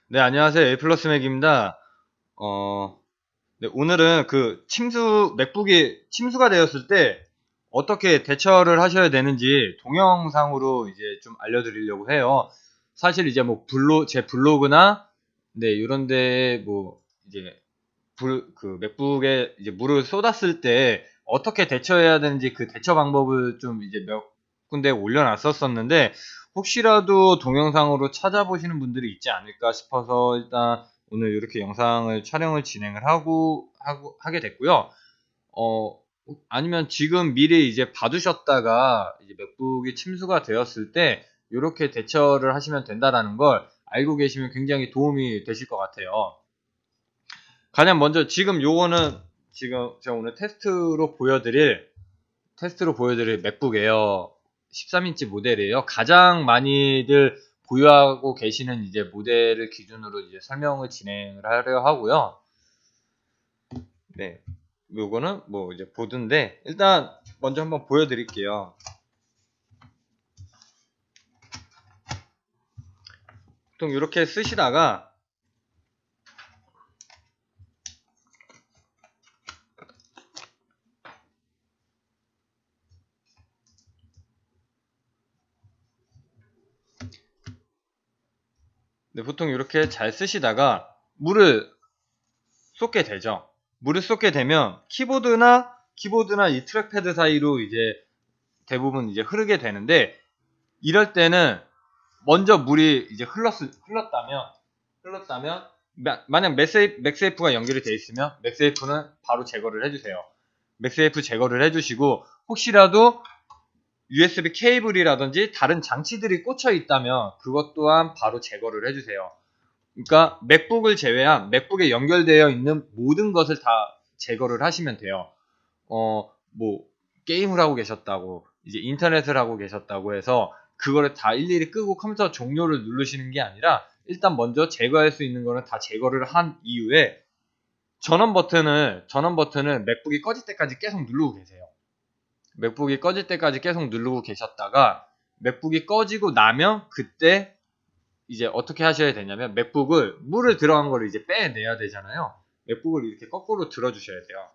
네, 안녕하세요. 에이플러스 맥입니다. 네, 오늘은 맥북이 침수가 되었을 때 어떻게 대처를 하셔야 되는지 동영상으로 이제 좀 알려드리려고 해요. 사실 이제 뭐 제 블로그나, 네, 이런데 뭐 이제 맥북에 이제 물을 쏟았을 때 어떻게 대처해야 되는지 그 대처 방법을 좀 이제 몇 군데 올려놨었었는데 혹시라도 동영상으로 찾아보시는 분들이 있지 않을까 싶어서 일단 오늘 이렇게 영상을 촬영을 진행을 하게 됐고요. 어, 아니면 지금 미리 이제 봐두셨다가 이제 맥북이 침수가 되었을 때 이렇게 대처를 하시면 된다라는 걸 알고 계시면 굉장히 도움이 되실 것 같아요. 가장 먼저 지금 요거는 지금 제가 오늘 테스트로 보여드릴 맥북 에어 13인치 모델이에요. 가장 많이들 보유하고 계시는 이제 모델을 기준으로 이제 설명을 진행을 하려 하고요. 네. 요거는 뭐 이제 보드인데 일단 먼저 한번 보여드릴게요. 보통 이렇게 쓰시다가 네, 보통 이렇게 잘 쓰시다가 물을 쏟게 되죠. 물을 쏟게 되면 키보드나 이 트랙패드 사이로 이제 대부분 이제 흐르게 되는데 이럴 때는 먼저 물이 이제 흘렀다면 만약 맥세이프가 연결이 되어 있으면 맥세이프는 바로 제거를 해주세요. 맥세이프 제거를 해주시고 혹시라도 USB 케이블이라든지 다른 장치들이 꽂혀 있다면 그것 또한 바로 제거를 해주세요. 그러니까 맥북을 제외한 맥북에 연결되어 있는 모든 것을 다 제거를 하시면 돼요. 뭐 게임을 하고 계셨다고 이제 인터넷을 하고 계셨다고 해서 그거를 다 일일이 끄고 컴퓨터 종료를 누르시는 게 아니라 일단 먼저 제거할 수 있는 거는 다 제거를 한 이후에 전원 버튼을 맥북이 꺼질 때까지 계속 누르고 계세요. 맥북이 꺼질 때까지 계속 누르고 계셨다가 맥북이 꺼지고 나면 그때 이제 어떻게 하셔야 되냐면 맥북을 물을 들어간 거를 이제 빼내야 되잖아요. 맥북을 이렇게 거꾸로 들어주셔야 돼요.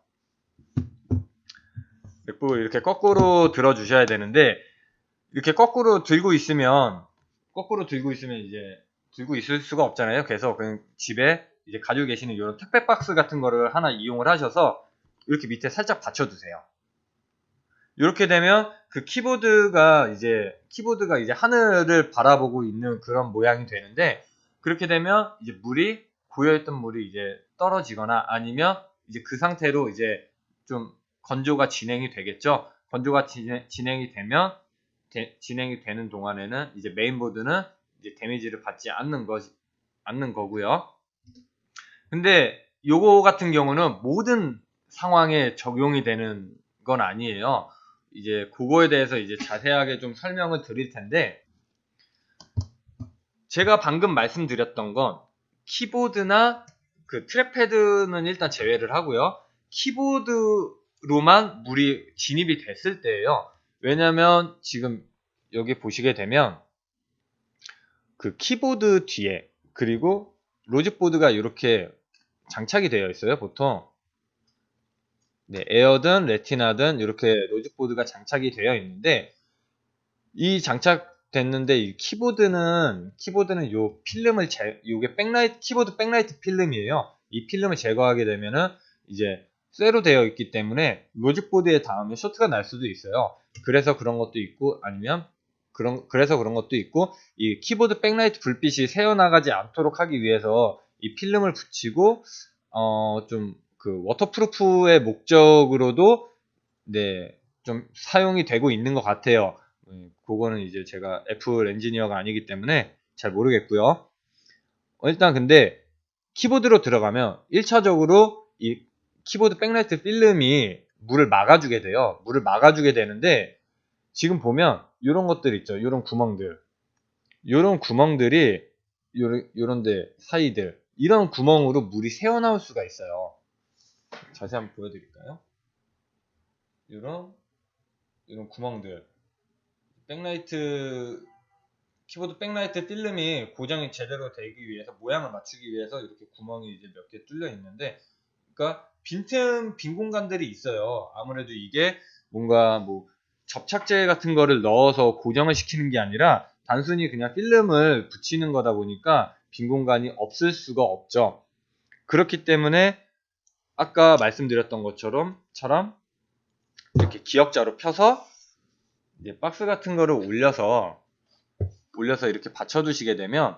맥북을 이렇게 거꾸로 들어주셔야 되는데 이렇게 거꾸로 들고 있으면 이제 들고 있을 수가 없잖아요. 그래서 그냥 집에 이제 가지고 계시는 이런 택배 박스 같은 거를 하나 이용을 하셔서 이렇게 밑에 살짝 받쳐두세요. 이렇게 되면 그 키보드가 이제 하늘을 바라보고 있는 그런 모양이 되는데 그렇게 되면 이제 고여있던 물이 이제 떨어지거나 아니면 이제 그 상태로 이제 좀 건조가 진행이 되겠죠. 건조가 진행이 되는 동안에는 이제 메인보드는 이제 데미지를 받지 않는 거고요. 근데 요거 같은 경우는 모든 상황에 적용이 되는 건 아니에요. 이제 그거에 대해서 이제 자세하게 좀 설명을 드릴 텐데 제가 방금 말씀드렸던 건 키보드나 그 트랙패드는 일단 제외를 하고요. 키보드로만 물이 진입이 됐을 때예요. 왜냐면 지금 여기 보시게 되면 그 키보드 뒤에 그리고 로직보드가 이렇게 장착이 되어 있어요. 보통 네, 에어든 레티나든 이렇게 로직보드가 장착이 되어 있는데 이 장착됐는데 이 키보드는 요 필름을 요게 키보드 백라이트 필름이에요. 이 필름을 제거하게 되면은 이제 쇠로 되어 있기 때문에 로직보드에 닿으면 쇼트가 날 수도 있어요. 그래서 그런 것도 있고 아니면 그래서 그런 것도 있고 이 키보드 백라이트 불빛이 새어나가지 않도록 하기 위해서 이 필름을 붙이고 좀 그 워터프루프의 목적으로도 네, 좀 사용이 되고 있는 것 같아요. 그거는 이제 제가 애플 엔지니어가 아니기 때문에 잘 모르겠고요. 일단 근데 키보드로 들어가면 1차적으로 이 키보드 백라이트 필름이 물을 막아주게 돼요. 물을 막아주게 되는데 지금 보면 이런 것들 있죠. 이런 구멍들이 요런데 사이들 이런 구멍으로 물이 새어나올 수가 있어요. 자세히 한번 보여드릴까요? 이런 구멍들 백라이트 키보드 백라이트 필름이 고정이 제대로 되기 위해서 모양을 맞추기 위해서 이렇게 구멍이 이제 몇 개 뚫려 있는데, 그러니까 빈 공간들이 있어요. 아무래도 이게 뭔가 뭐 접착제 같은 거를 넣어서 고정을 시키는 게 아니라 단순히 그냥 필름을 붙이는 거다 보니까 빈 공간이 없을 수가 없죠. 그렇기 때문에 아까 말씀드렸던 것처럼 이렇게 기역자로 펴서 이제 박스 같은 거를 올려서 이렇게 받쳐두시게 되면,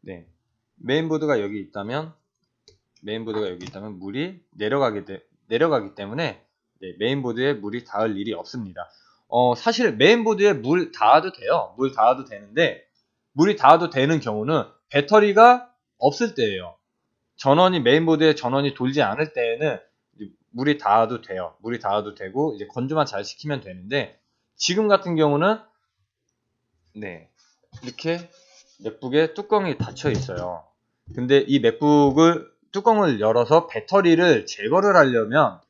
네, 메인보드가 여기 있다면 물이 내려가기 때문에, 네, 메인보드에 물이 닿을 일이 없습니다. 사실 메인보드에 물 닿아도 돼요. 물 닿아도 되는데, 물이 닿아도 되는 경우는 배터리가 없을 때예요. 메인보드에 전원이 돌지 않을 때에는 물이 닿아도 돼요. 물이 닿아도 되고 이제 건조만 잘 시키면 되는데, 지금 같은 경우는 네, 이렇게 맥북에 뚜껑이 닫혀 있어요. 근데 이 맥북을 뚜껑을 열어서 배터리를 제거를 하려면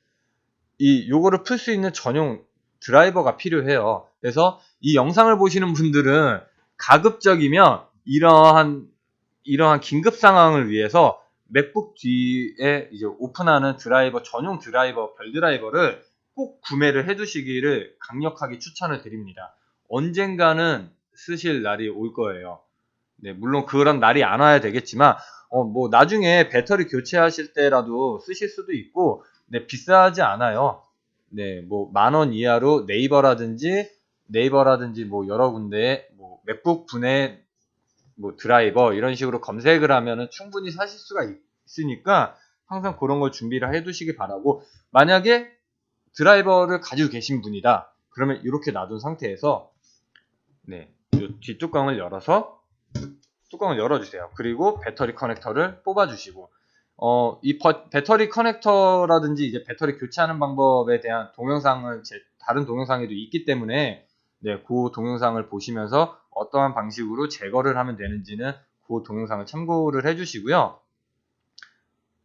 요거를 풀 수 있는 전용 드라이버가 필요해요. 그래서 이 영상을 보시는 분들은 가급적이면 이러한 긴급 상황을 위해서 맥북 뒤에 이제 오픈하는 드라이버, 전용 드라이버, 별 드라이버를 꼭 구매를 해두시기를 강력하게 추천을 드립니다. 언젠가는 쓰실 날이 올 거예요. 네, 물론 그런 날이 안 와야 되겠지만, 뭐 나중에 배터리 교체하실 때라도 쓰실 수도 있고, 네, 비싸지 않아요. 네, 뭐 10,000원 이하로 네이버라든지 뭐 여러 군데 뭐 맥북 분해 뭐 드라이버 이런 식으로 검색을 하면은 충분히 사실 수가 있으니까 항상 그런 걸 준비를 해 두시기 바라고, 만약에 드라이버를 가지고 계신 분이다 그러면 이렇게 놔둔 상태에서, 네, 이 뒷뚜껑을 열어주세요. 그리고 배터리 커넥터를 뽑아주시고, 이 배터리 커넥터라든지 이제 배터리 교체하는 방법에 대한 동영상을 다른 동영상에도 있기 때문에, 네, 그 동영상을 보시면서 어떠한 방식으로 제거를 하면 되는지는 그 동영상을 참고를 해주시고요.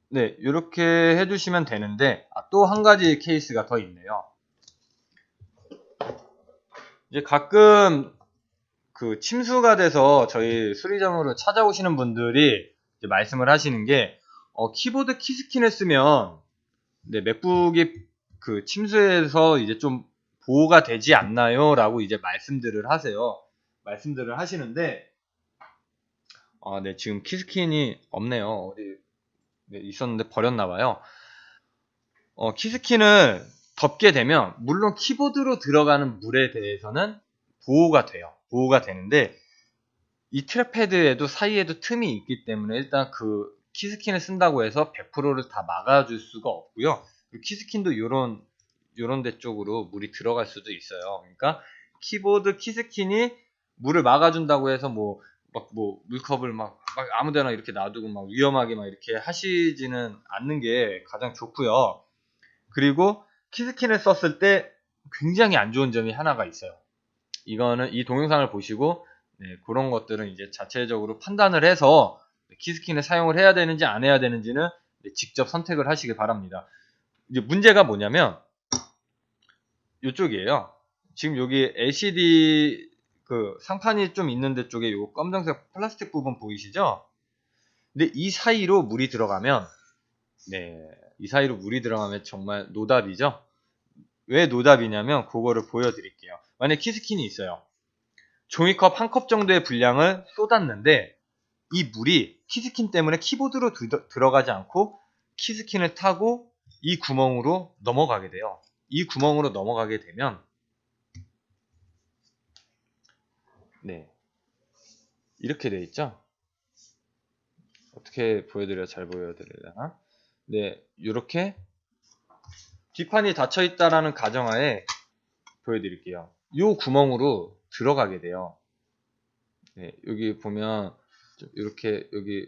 네, 이렇게 해주시면 되는데, 또 한 가지 케이스가 더 있네요. 이제 가끔 그 침수가 돼서 저희 수리점으로 찾아오시는 분들이 이제 말씀을 하시는 게, 키보드 키스킨을 쓰면 네, 맥북이 그 침수에서 이제 좀 보호가 되지 않나요? 라고 이제 말씀들을 하시는데, 네, 지금 키스킨이 없네요. 어디 네, 있었는데 버렸나봐요. 키스킨을 덮게 되면 물론 키보드로 들어가는 물에 대해서는 보호가 돼요. 보호가 되는데, 이 트랙패드에도 사이에도 틈이 있기 때문에 일단 그 키스킨을 쓴다고 해서 100%를 다 막아줄 수가 없고요. 키스킨도 요런 데 쪽으로 물이 들어갈 수도 있어요. 그러니까 키보드 키스킨이 물을 막아준다고 해서 뭐 물컵을 막 아무데나 이렇게 놔두고 막 위험하게 막 이렇게 하시지는 않는 게 가장 좋고요. 그리고 키스킨을 썼을 때 굉장히 안 좋은 점이 하나가 있어요. 이거는 이 동영상을 보시고, 네, 그런 것들은 이제 자체적으로 판단을 해서 키스킨을 사용을 해야 되는지 안 해야 되는지는 직접 선택을 하시기 바랍니다. 이제 문제가 뭐냐면 이쪽이에요. 지금 여기 LCD 그 상판이 좀 있는 데 쪽에 요 검정색 플라스틱 부분 보이시죠? 근데 이 사이로 물이 들어가면, 네, 이 사이로 물이 들어가면 정말 노답이죠. 왜 노답이냐면 그거를 보여드릴게요. 만약에 키스킨이 있어요. 종이컵 한 컵 정도의 분량을 쏟았는데 이 물이 키스킨 때문에 키보드로 들어가지 않고 키스킨을 타고 이 구멍으로 넘어가게 돼요. 이 구멍으로 넘어가게 되면, 네, 이렇게 돼 있죠. 어떻게 잘 보여드리려나? 네, 이렇게 뒷판이 닫혀 있다라는 가정하에 보여드릴게요. 이 구멍으로 들어가게 돼요. 네, 여기 보면 이렇게 여기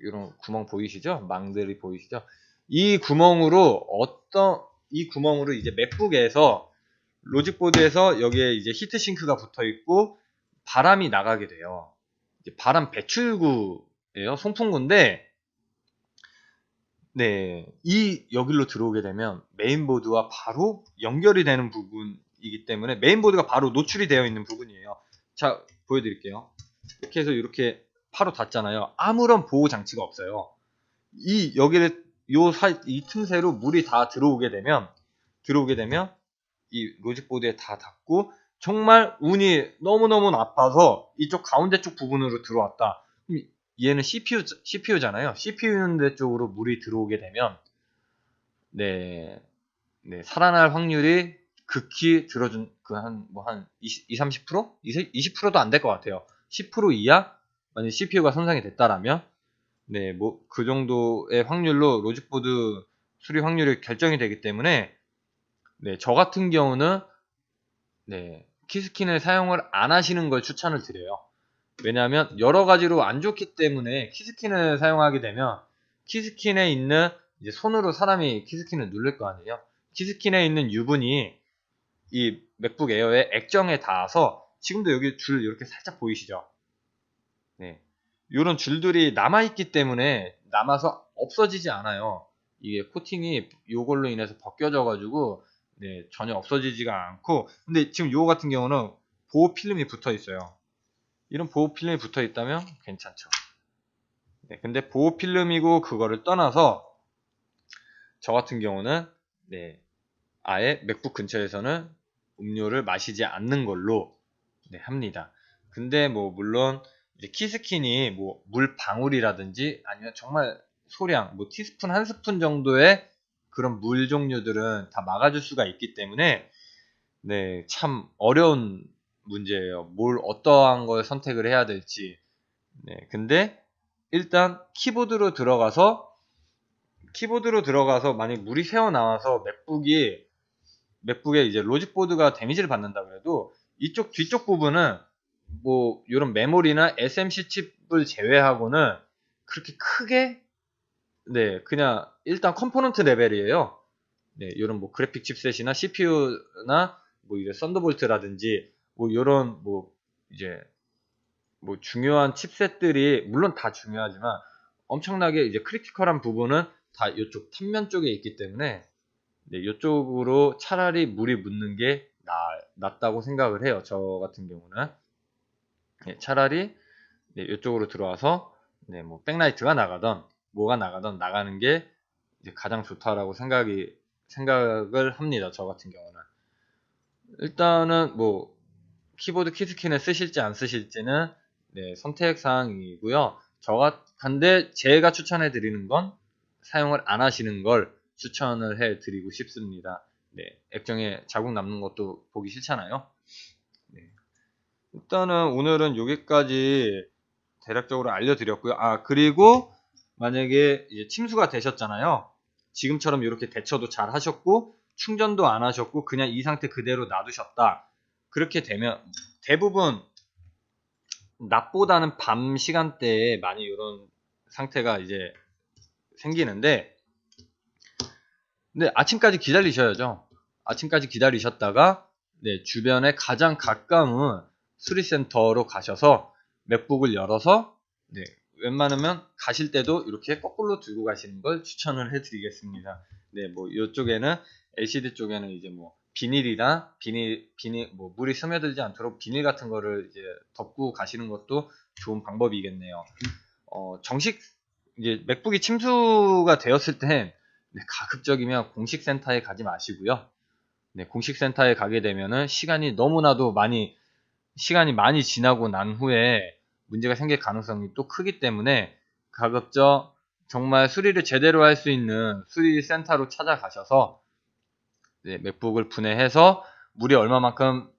이런 구멍 보이시죠? 망들이 보이시죠? 이 구멍으로 이제 맥북에서 로직보드에서 여기에 이제 히트싱크가 붙어 있고 바람이 나가게 돼요. 이제 바람 배출구예요. 송풍구인데, 네, 여기로 들어오게 되면 메인보드와 바로 연결이 되는 부분이기 때문에 메인보드가 바로 노출이 되어 있는 부분이에요. 자, 보여드릴게요. 이렇게 해서 이렇게 바로 닫잖아요. 아무런 보호 장치가 없어요. 이 틈새로 물이 다 들어오게 되면 이 로직보드에 다 닿고, 정말 운이 너무너무 나빠서 이쪽 가운데 쪽 부분으로 들어왔다. 그럼 얘는 CPU잖아요. CPU 있는 데 쪽으로 물이 들어오게 되면, 살아날 확률이 극히 들어준, 한 20, 30%? 20%도 안 될 것 같아요. 10% 이하? 만약 CPU가 손상이 됐다라면, 그 정도의 확률로 로직보드 수리 확률이 결정이 되기 때문에, 저 같은 경우는, 키스킨을 사용을 안 하시는 걸 추천을 드려요. 왜냐하면 여러 가지로 안 좋기 때문에 키스킨을 사용하게 되면, 키스킨에 있는, 이제 손으로 사람이 키스킨을 누를 거 아니에요. 키스킨에 있는 유분이 이 맥북 에어의 액정에 닿아서, 지금도 여기 줄 이렇게 살짝 보이시죠? 이런 줄들이 남아있기 때문에 남아서 없어지지 않아요. 이게 코팅이 이걸로 인해서 벗겨져가지고 전혀 없어지지가 않고, 근데 지금 이거 같은 경우는 보호 필름이 붙어 있어요. 이런 보호 필름이 붙어 있다면 괜찮죠. 근데 보호 필름이고 그거를 떠나서 저 같은 경우는 아예 맥북 근처에서는 음료를 마시지 않는 걸로 합니다. 근데 물론 이제 키스킨이 물 방울이라든지 아니면 정말 소량 티스푼 한 스푼 정도의 그런 물 종류들은 다 막아줄 수가 있기 때문에 참 어려운 문제예요. 어떠한 걸 선택을 해야 될지. 근데 일단 키보드로 들어가서 만약 물이 새어 나와서 맥북에 이제 로직보드가 데미지를 받는다 그래도 이쪽 뒤쪽 부분은 이런 메모리나 SMC 칩을 제외하고는 그렇게 크게 그냥 일단 컴포넌트 레벨이에요. 이런 그래픽 칩셋이나 CPU나 이제 썬더볼트라든지 이런 이제 중요한 칩셋들이 물론 다 중요하지만 엄청나게 이제 크리티컬한 부분은 다 이쪽 탑면 쪽에 있기 때문에 이쪽으로 차라리 물이 묻는 게 낫다고 생각을 해요. 저 같은 경우는 차라리 이쪽으로 들어와서 백라이트가 나가던 뭐가 나가던 나가는 게 이제 가장 좋다라고 생각을 합니다. 저 같은 경우는 일단은 키보드 키스킨을 쓰실지 안 쓰실지는 선택 사항이고요. 근데 제가 추천해 드리는 건 사용을 안 하시는 걸 추천을 해 드리고 싶습니다. 액정에 자국 남는 것도 보기 싫잖아요. 일단은 오늘은 여기까지 대략적으로 알려드렸고요. 그리고 만약에 이제 침수가 되셨잖아요. 지금처럼 이렇게 대처도 잘 하셨고 충전도 안 하셨고 그냥 이 상태 그대로 놔두셨다. 그렇게 되면 대부분 낮보다는 밤 시간대에 많이 이런 상태가 이제 생기는데, 근데 아침까지 기다리셔야죠. 아침까지 기다리셨다가 주변에 가장 가까운 수리센터로 가셔서 맥북을 열어서 웬만하면 가실 때도 이렇게 거꾸로 들고 가시는 걸 추천을 해드리겠습니다. 이쪽에는 LCD 쪽에는 이제 비닐이나 물이 스며들지 않도록 비닐 같은 거를 이제 덮고 가시는 것도 좋은 방법이겠네요. 이제 맥북이 침수가 되었을 땐 가급적이면 공식 센터에 가지 마시고요. 공식 센터에 가게 되면은 시간이 많이 지나고 난 후에 문제가 생길 가능성이 또 크기 때문에 가급적 정말 수리를 제대로 할 수 있는 수리센터로 찾아가셔서 맥북을 분해해서 물이 얼마만큼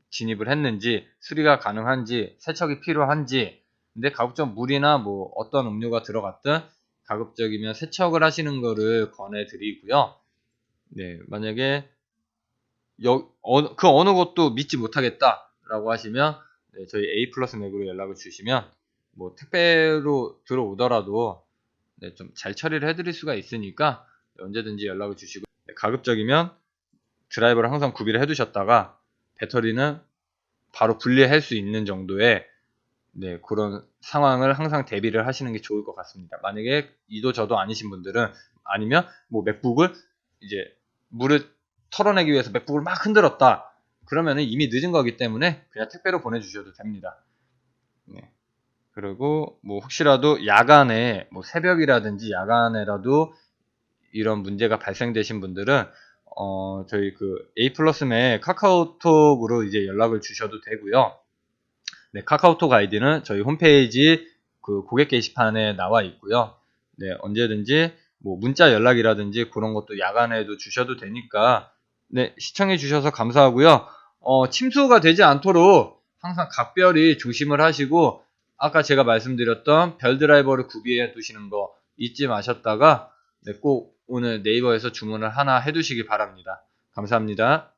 진입을 했는지, 수리가 가능한지, 세척이 필요한지, 근데 가급적 물이나 어떤 음료가 들어갔든 가급적이면 세척을 하시는 거를 권해드리고요. 만약에 그 어느 것도 믿지 못하겠다라고 하시면 저희 A 플러스 맥으로 연락을 주시면 택배로 들어오더라도 좀 잘 처리를 해드릴 수가 있으니까 언제든지 연락을 주시고, 가급적이면 드라이버를 항상 구비를 해두셨다가 배터리는 바로 분리할 수 있는 정도의 그런 상황을 항상 대비를 하시는 게 좋을 것 같습니다. 만약에 이도 저도 아니신 분들은, 아니면 맥북을 이제 물을 털어내기 위해서 맥북을 막 흔들었다 그러면은 이미 늦은 거기 때문에 그냥 택배로 보내주셔도 됩니다. 네. 그리고 뭐 혹시라도 야간에 뭐 새벽이라든지 야간에라도 이런 문제가 발생되신 분들은 저희 그 A+의 카카오톡으로 이제 연락을 주셔도 되고요. 네, 카카오톡 아이디는 저희 홈페이지 그 고객 게시판에 나와 있고요. 네, 언제든지 뭐 문자 연락이라든지 그런 것도 야간에도 주셔도 되니까 네, 시청해 주셔서 감사하고요. 침수가 되지 않도록 항상 각별히 조심을 하시고 아까 제가 말씀드렸던 별 드라이버를 구비해 두시는 거 잊지 마셨다가 네, 꼭 오늘 네이버에서 주문을 하나 해 두시기 바랍니다. 감사합니다.